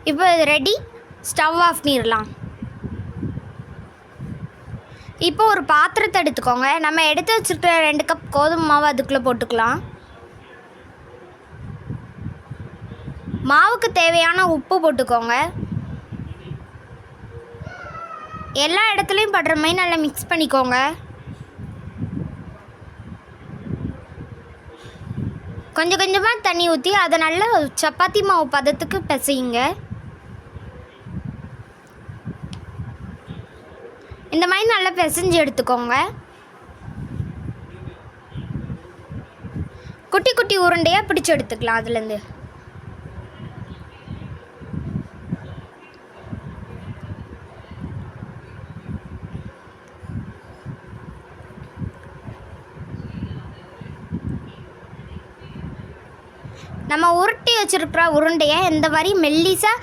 இப்போ இது ready. Stove off பண்ணிடலாம். இப்போ ஒரு பாத்திரத்தை எடுத்துக்கோங்க. நம்ம எடுத்து வச்சுருக்கிற 2 கப் கோதுமை மாவு அதுக்குள்ளே போட்டுக்கலாம். மாவுக்கு தேவையான உப்பு போட்டுக்கோங்க. எல்லா இடத்துலையும் படுற மாதிரி நல்லா மிக்ஸ் பண்ணிக்கோங்க. கொஞ்சம் கொஞ்சமாக தண்ணி ஊற்றி அதை நல்லா சப்பாத்தி மாவு பதத்துக்கு பிசையுங்க. இந்த மாதிரி நல்லா பிசைஞ்சு எடுத்துக்கோங்க. குட்டி குட்டி உருண்டையாக பிடிச்சி எடுத்துக்கலாம். அதுலேருந்து நம்ம உருட்டி வச்சுருக்கிற உருண்டையை இந்த மாதிரி மெல்லிசாக